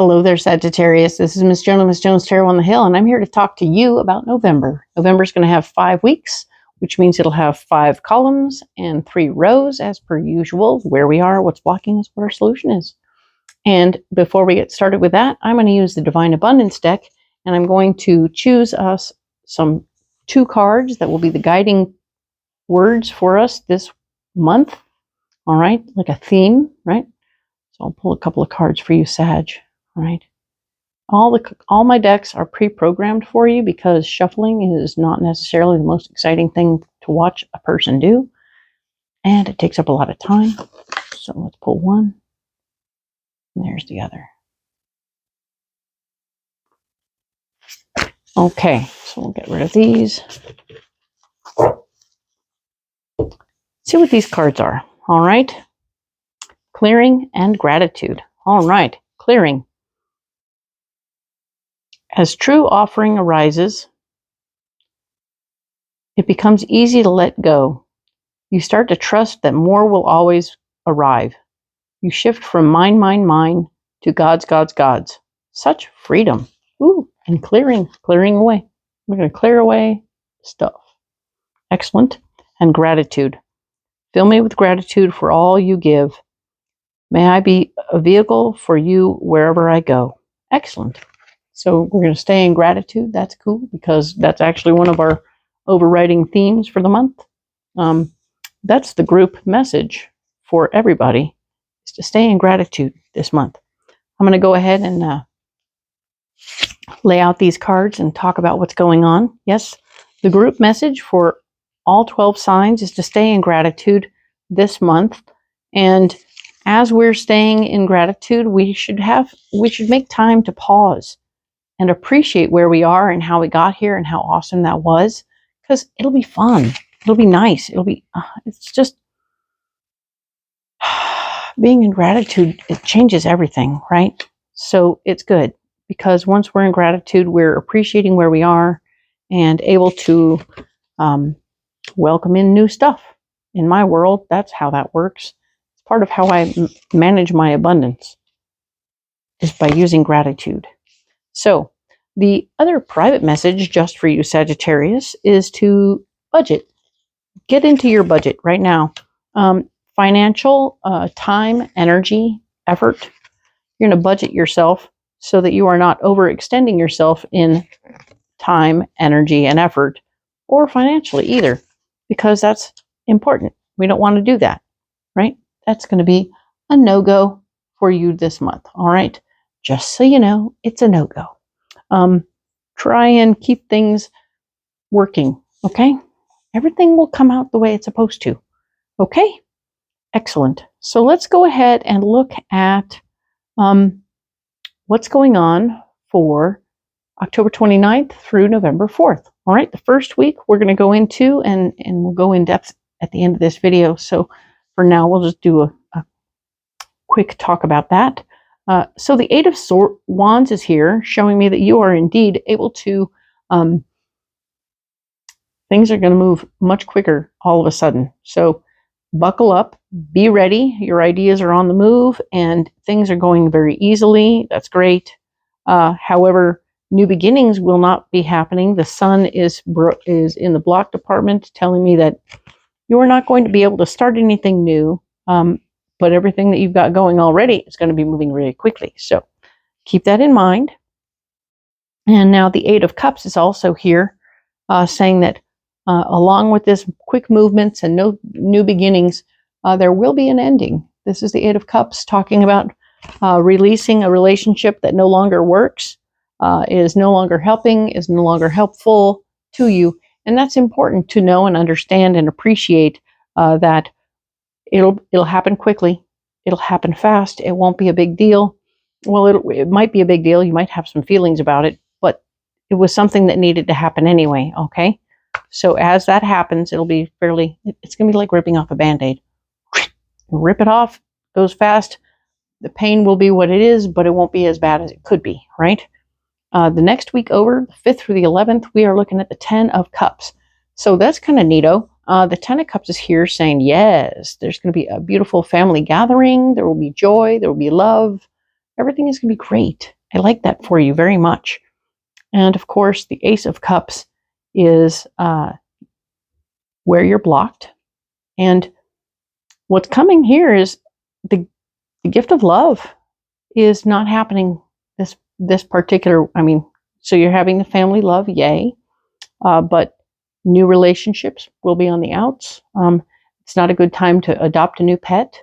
Hello there, Sagittarius. This is Miss Joan of Miss Jones Tarot on the Hill, and I'm here to talk to you about November. November is going to have 5 weeks, which means it'll have 5 columns and 3 rows, as per usual. Where we are, what's blocking us, what our solution is. And before we get started with that, I'm going to use the Devine Abundance deck, and I'm going to choose us some 2 cards that will be the guiding words for us this month. All right, like a theme, right? So I'll pull a couple of cards for you, Sag. All right. All my decks are pre-programmed for you because shuffling is not necessarily the most exciting thing to watch a person do, and it takes up a lot of time. So let's pull one, and there's the other. Okay, so we'll get rid of these. See what these cards are. All right. Clearing and gratitude. All right, clearing. As true offering arises, it becomes easy to let go. You start to trust that more will always arrive. You shift from mine to God's. Such freedom. Ooh, and clearing away. We're going to clear away stuff. Excellent. And gratitude. Fill me with gratitude for all you give. May I be a vehicle for you wherever I go. Excellent. So we're going to stay in gratitude. That's cool because that's actually one of our overriding themes for the month. That's the group message for everybody, is to stay in gratitude this month. I'm going to go ahead and lay out these cards and talk about what's going on. Yes, the group message for all 12 signs is to stay in gratitude this month. And as we're staying in gratitude, we should make time to pause and appreciate where we are and how we got here and how awesome that was, because it'll be fun. It'll be nice. It's just being in gratitude. It changes everything, right? So it's good because once we're in gratitude, we're appreciating where we are and able to welcome in new stuff. In my world, that's how that works. It's part of how I manage my abundance, is by using gratitude. So the other private message just for you, Sagittarius, is to budget. Get into your budget right now. Financial, time, energy, effort. You're going to budget yourself so that you are not overextending yourself in time, energy, and effort, or financially either, because that's important. We don't want to do that, right? That's going to be a no-go for you this month, all right? Just so you know, it's a no-go. Try and keep things working, okay? Everything will come out the way it's supposed to, okay? Excellent. So let's go ahead and look at what's going on for October 29th through November 4th. All right, the first week we're going to go into, and we'll go in depth at the end of this video. So for now, we'll just do a quick talk about that. So the 8 of Wands is here, showing me that you are indeed able to, things are going to move much quicker all of a sudden. So buckle up, be ready. Your ideas are on the move and things are going very easily. That's great. However, new beginnings will not be happening. The sun is in the block department, telling me that you are not going to be able to start anything new. But everything that you've got going already is going to be moving really quickly. So keep that in mind. And now the 8 of Cups is also here, saying that along with this quick movements and no new beginnings, there will be an ending. This is the 8 of Cups talking about releasing a relationship that no longer works, is no longer helping, is no longer helpful to you. And that's important to know and understand and appreciate that it'll happen quickly. It'll happen fast. It won't be a big deal. Well, it might be a big deal. You might have some feelings about it, but it was something that needed to happen anyway, okay? So as that happens, it'll be it's going to be like ripping off a Band-Aid. Rip it off, goes fast. The pain will be what it is, but it won't be as bad as it could be, right? The next week over, the 5th through the 11th, we are looking at the 10 of Cups. So that's kind of neato. The 10 of Cups is here saying, yes, there's going to be a beautiful family gathering. There will be joy. There will be love. everything is going to be great. I like that for you very much. And of course, the Ace of Cups is where you're blocked. And what's coming here is the gift of love is not happening this particular, so you're having the family love, yay. But new relationships will be on the outs. It's not a good time to adopt a new pet,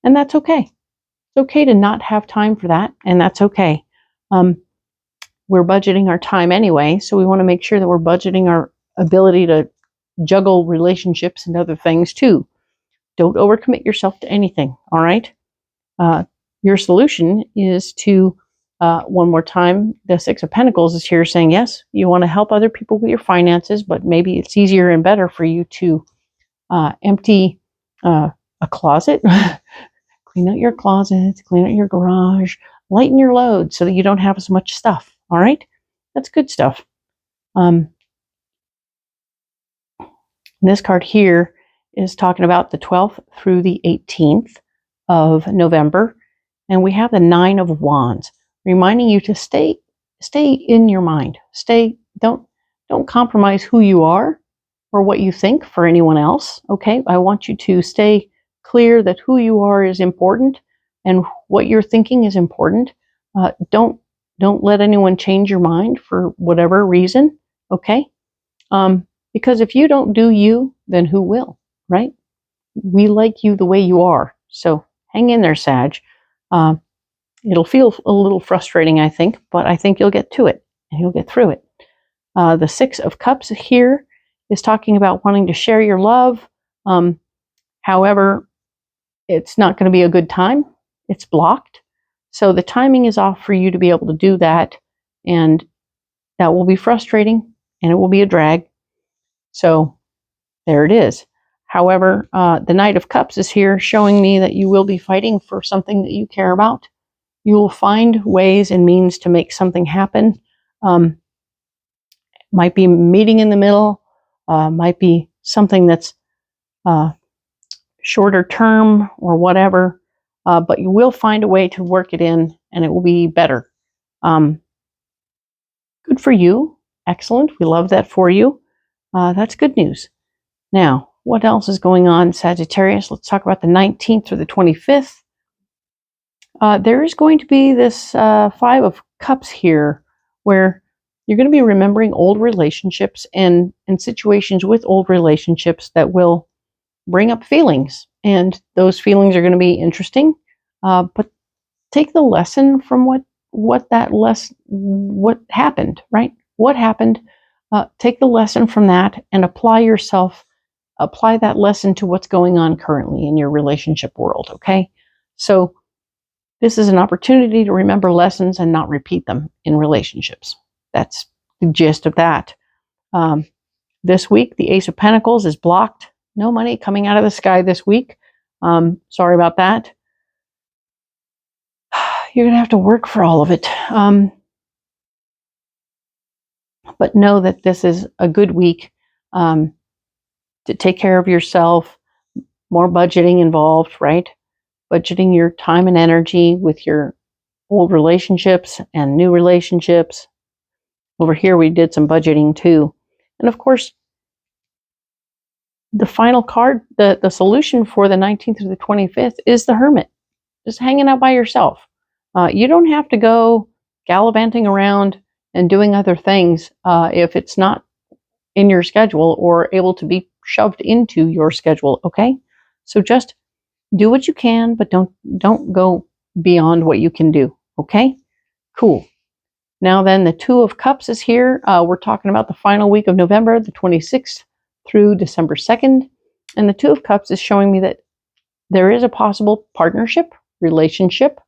and that's okay. It's okay to not have time for that, and that's okay. We're budgeting our time anyway, so we want to make sure that we're budgeting our ability to juggle relationships and other things too. Don't overcommit yourself to anything, all right? Your solution is to, one more time, the Six of Pentacles is here saying, yes, you want to help other people with your finances, but maybe it's easier and better for you to empty a closet, clean out your closet, clean out your garage, lighten your load so that you don't have as much stuff, all right? That's good stuff. This card here is talking about the 12th through the 18th of November. And we have the Nine of Wands, reminding you to stay in your mind. Don't compromise who you are or what you think for anyone else. Okay, I want you to stay clear that who you are is important and what you're thinking is important. Don't let anyone change your mind for whatever reason. Okay, because if you don't do you, then who will? Right? We like you the way you are. So hang in there, Sag. It'll feel a little frustrating, I think, but I think you'll get to it and you'll get through it. The Six of Cups here is talking about wanting to share your love. However, it's not going to be a good time. It's blocked. So the timing is off for you to be able to do that. And that will be frustrating and it will be a drag. So there it is. However, the Knight of Cups is here showing me that you will be fighting for something that you care about. You will find ways and means to make something happen. Might be meeting in the middle, might be something that's shorter term or whatever, but you will find a way to work it in and it will be better. Good for you. Excellent. We love that for you. That's good news. Now, what else is going on, Sagittarius? Let's talk about the 19th through the 25th. There is going to be this Five of Cups here where you're going to be remembering old relationships and situations with old relationships that will bring up feelings. And those feelings are going to be interesting. But take the lesson from what happened, right? What happened? Take the lesson from that and apply that lesson to what's going on currently in your relationship world, okay? So this is an opportunity to remember lessons and not repeat them in relationships. That's the gist of that. This week, the Ace of Pentacles is blocked. No money coming out of the sky this week. Sorry about that. You're going to have to work for all of it. But know that this is a good week to take care of yourself. More budgeting involved, right? Budgeting your time and energy with your old relationships and new relationships. Over here, we did some budgeting too. And of course, the final card, the solution for the 19th through the 25th is the Hermit. Just hanging out by yourself. You don't have to go gallivanting around and doing other things if it's not in your schedule or able to be shoved into your schedule, okay? So just do what you can, but don't go beyond what you can do, okay? Cool. Now then, the Two of Cups is here. We're talking about the final week of November, the 26th through December 2nd. And the Two of Cups is showing me that there is a possible partnership, relationship,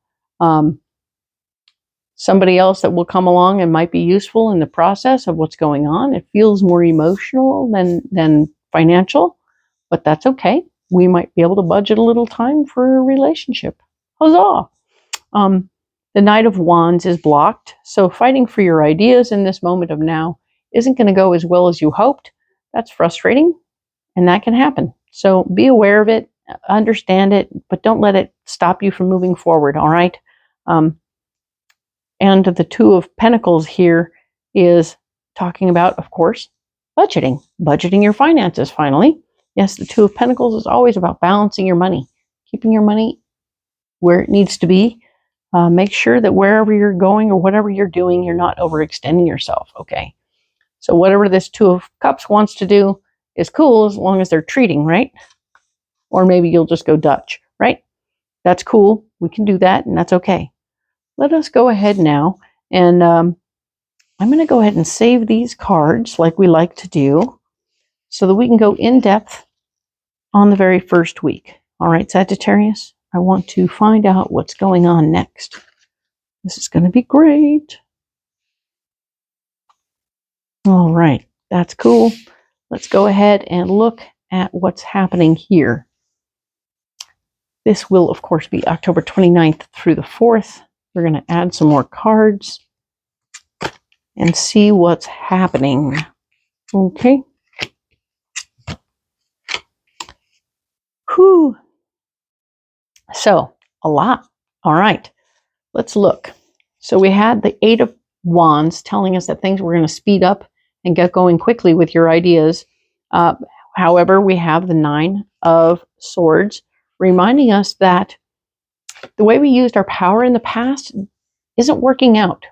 somebody else that will come along and might be useful in the process of what's going on. It feels more emotional than financial, but that's okay. We might be able to budget a little time for a relationship. Huzzah! The Knight of Wands is blocked, so fighting for your ideas in this moment of now isn't going to go as well as you hoped. That's frustrating, and that can happen. So be aware of it, understand it, but don't let it stop you from moving forward, all right? And the Two of Pentacles here is talking about, of course, budgeting your finances finally. Yes, the Two of Pentacles is always about balancing your money, keeping your money where it needs to be. Make sure that wherever you're going or whatever you're doing, you're not overextending yourself, okay? So whatever this Two of Cups wants to do is cool as long as they're treating, right? Or maybe you'll just go Dutch, right? That's cool. We can do that, and that's okay. Let us go ahead now, and I'm going to go ahead and save these cards like we like to do so that we can go in depth on the very first week. All right, Sagittarius, I want to find out what's going on next. This is going to be great. All right, that's cool. Let's go ahead and look at what's happening here. This will, of course, be October 29th through the 4th. We're going to add some more cards and see what's happening. Okay. Whew. So, a lot. All right. Let's look. So we had the Eight of Wands telling us that things were going to speed up and get going quickly with your ideas. However, we have the Nine of Swords reminding us that the way we used our power in the past isn't working out,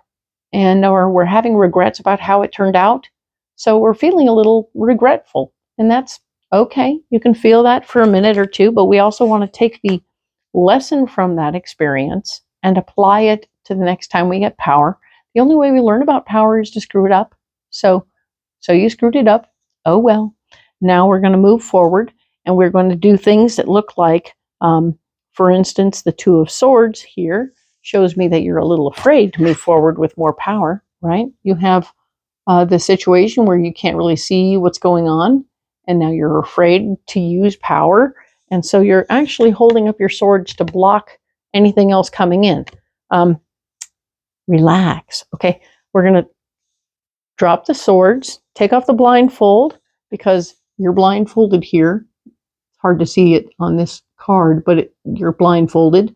or we're having regrets about how it turned out. So we're feeling a little regretful, and that's okay. You can feel that for a minute or two, but we also want to take the lesson from that experience and apply it to the next time we get power. The only way we learn about power is to screw it up. So you screwed it up. Oh well. Now we're going to move forward, and we're going to do things that look like, for instance, the Two of Swords here shows me that you're a little afraid to move forward with more power, right? You have the situation where you can't really see what's going on, and now you're afraid to use power, and so you're actually holding up your swords to block anything else coming in. Relax, okay? We're going to drop the swords, take off the blindfold, because you're blindfolded here. It's hard to see it on this card, but you're blindfolded.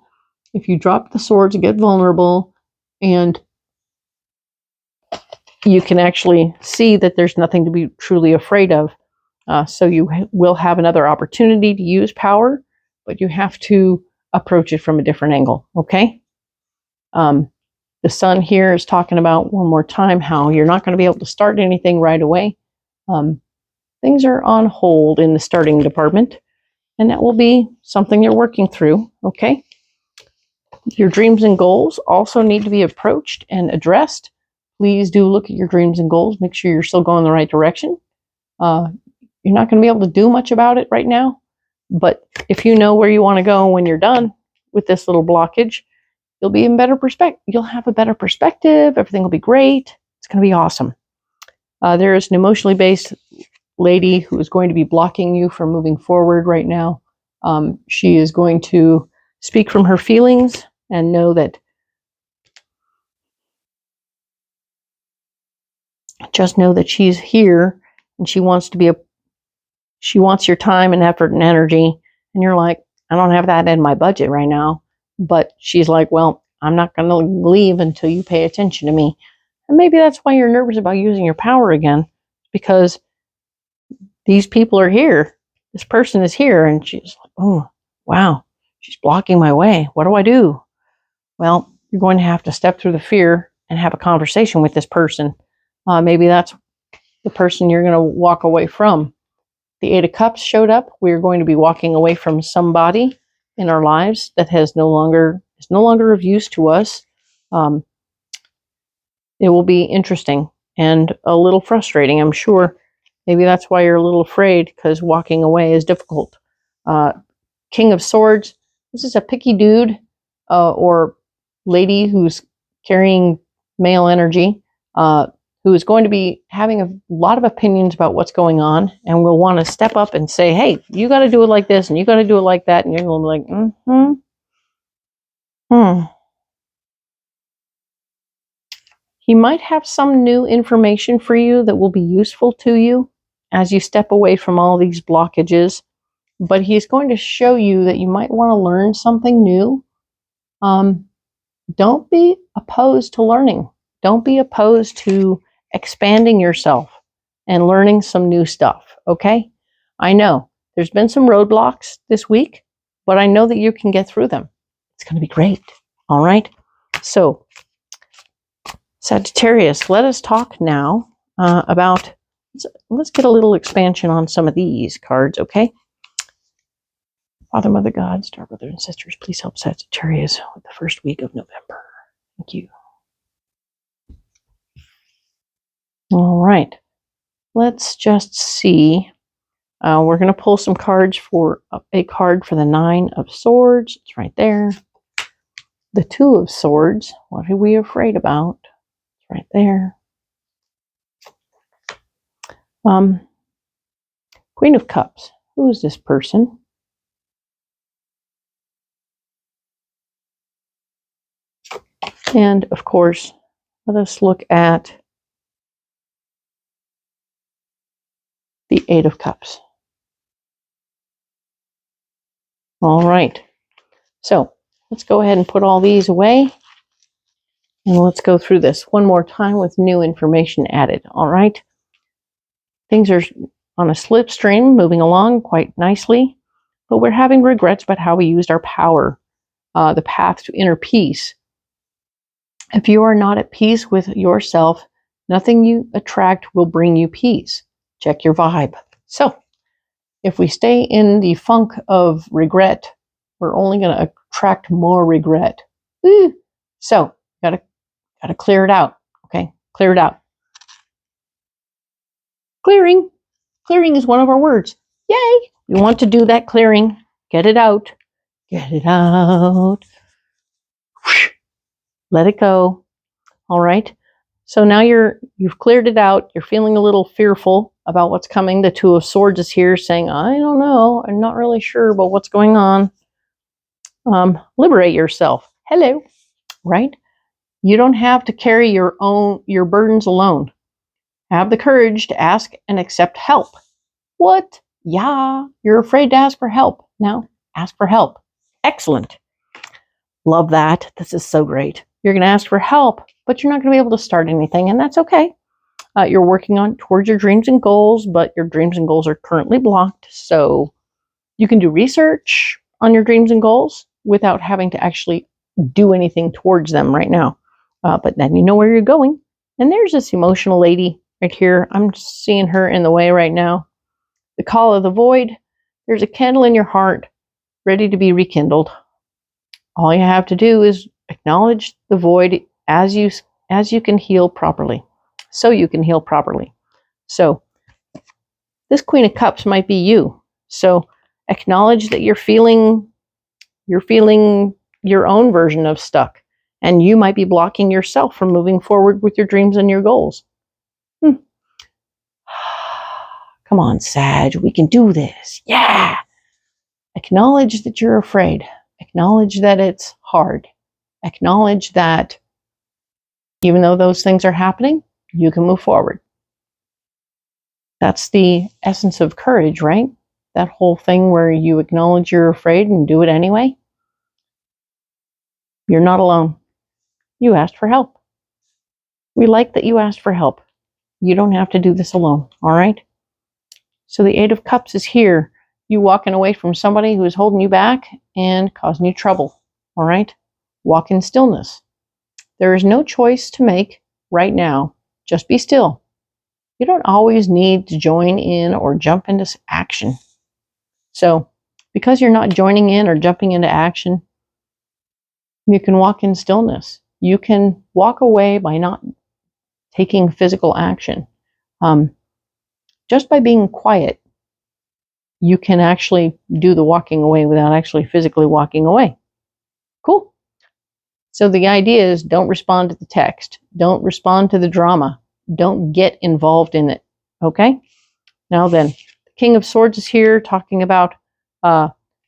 If you drop the swords and get vulnerable, and you can actually see that there's nothing to be truly afraid of. So you will have another opportunity to use power, but you have to approach it from a different angle, okay? The Sun here is talking about one more time how you're not going to be able to start anything right away. Things are on hold in the starting department, and that will be something you're working through, okay? Your dreams and goals also need to be approached and addressed. Please do look at your dreams and goals. Make sure you're still going the right direction. You're not going to be able to do much about it right now, but if you know where you want to go when you're done with this little blockage, you'll be in better perspective. You'll have a better perspective. Everything will be great. It's going to be awesome. There is an emotionally based lady who is going to be blocking you from moving forward right now. She is going to speak from her feelings and know that just know that she's here and she wants your time and effort and energy. And you're like, I don't have that in my budget right now. But she's like, well, I'm not going to leave until you pay attention to me. And maybe that's why you're nervous about using your power again, because these people are here. This person is here. And she's like, oh, wow, she's blocking my way. What do I do? Well, you're going to have to step through the fear and have a conversation with this person. Maybe that's the person you're going to walk away from. The Eight of Cups showed up. We're going to be walking away from somebody in our lives that is no longer of use to us. It will be interesting and a little frustrating, I'm sure. Maybe that's why you're a little afraid, because walking away is difficult. King of Swords. This is a picky dude or lady who's carrying male energy, who is going to be having a lot of opinions about what's going on, and will want to step up and say, hey, you got to do it like this, and you got to do it like that, and you're going to be like, He might have some new information for you that will be useful to you as you step away from all these blockages, but he's going to show you that you might want to learn something new. don't be opposed to learning. Don't be opposed to expanding yourself and learning some new stuff, okay? I know there's been some roadblocks this week, but I know that you can get through them. It's going to be great, all right? So, Sagittarius, let us talk now about, let's get a little expansion on some of these cards, okay? Father, Mother, God, Star Brothers and Sisters, please help Sagittarius with the first week of November. Thank you. All right. Let's just see. We're going to pull some cards for a card for the Nine of Swords. It's right there. The Two of Swords. What are we afraid about? It's right there. Queen of Cups. Who is this person? And, of course, let us look at the Eight of Cups. All right. So, let's go ahead and put all these away. And let's go through this one more time with new information added. All right. Things are on a slipstream, moving along quite nicely. But we're having regrets about how we used our power, the path to inner peace. If you are not at peace with yourself, nothing you attract will bring you peace. Check your vibe. So, if we stay in the funk of regret, we're only going to attract more regret. Woo! So, gotta clear it out. Okay, clear it out. Clearing. Clearing is one of our words. Yay! We want to do that clearing. Get it out. Get it out. Let it go. All right. So now you've cleared it out. You're feeling a little fearful about what's coming. The Two of Swords is here saying, I don't know. I'm not really sure about what's going on. Liberate yourself. Hello. Right? You don't have to carry your burdens alone. Have the courage to ask and accept help. What? Yeah, you're afraid to ask for help. Now, ask for help. Excellent. Love that. This is so great. You're going to ask for help, but you're not going to be able to start anything, and that's okay. You're working on towards your dreams and goals, but your dreams and goals are currently blocked, so you can do research on your dreams and goals without having to actually do anything towards them right now. But then you know where you're going. And there's this emotional lady right here. I'm seeing her in the way right now. The call of the void. There's a candle in your heart ready to be rekindled. All you have to do is acknowledge the void as you can heal properly. So you can heal properly. So this Queen of Cups might be you. So acknowledge that you're feeling your own version of stuck. And you might be blocking yourself from moving forward with your dreams and your goals. Come on, Sag, we can do this. Yeah. Acknowledge that you're afraid. Acknowledge that it's hard. Acknowledge that even though those things are happening, you can move forward. That's the essence of courage, right? That whole thing where you acknowledge you're afraid and do it anyway. You're not alone. You asked for help. We like that you asked for help. You don't have to do this alone, all right? So the Eight of Cups is here. You walking away from somebody who is holding you back and causing you trouble, all right? Walk in stillness. There is no choice to make right now. Just be still. You don't always need to join in or jump into action. So because you're not joining in or jumping into action, you can walk in stillness. You can walk away by not taking physical action. Just by being quiet, you can actually do the walking away without actually physically walking away. Cool. So the idea is don't respond to the text. Don't respond to the drama. Don't get involved in it. Okay? Now then, the King of Swords is here talking about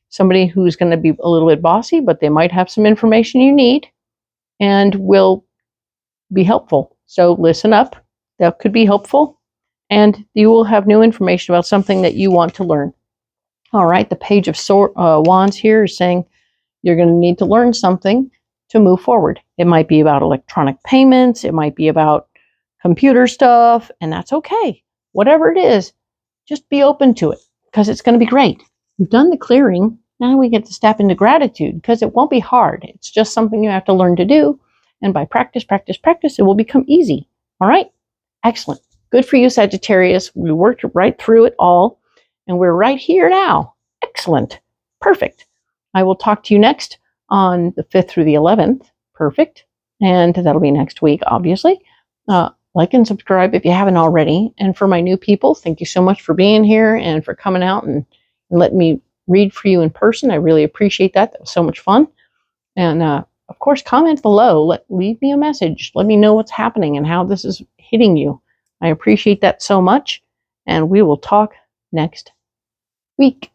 somebody who's going to be a little bit bossy, but they might have some information you need and will be helpful. So listen up. That could be helpful. And you will have new information about something that you want to learn. All right, the Page of Wands here is saying you're going to need to learn something to move forward. It might be about electronic payments. It might be about computer stuff, and that's okay. Whatever it is, just be open to it because it's going to be great. You've done the clearing. Now we get to step into gratitude because it won't be hard. It's just something you have to learn to do. And by practice, practice, practice, it will become easy. All right? Excellent. Good for you, Sagittarius. We worked right through it all, and we're right here now. Excellent. Perfect. I will talk to you next on the 5th through the 11th. Perfect. And that'll be next week, obviously. Like and subscribe if you haven't already. And for my new people, thank you so much for being here and for coming out and letting me read for you in person. I really appreciate that. That was so much fun. And of course, comment below. Leave me a message. Let me know what's happening and how this is hitting you. I appreciate that so much. And we will talk next week.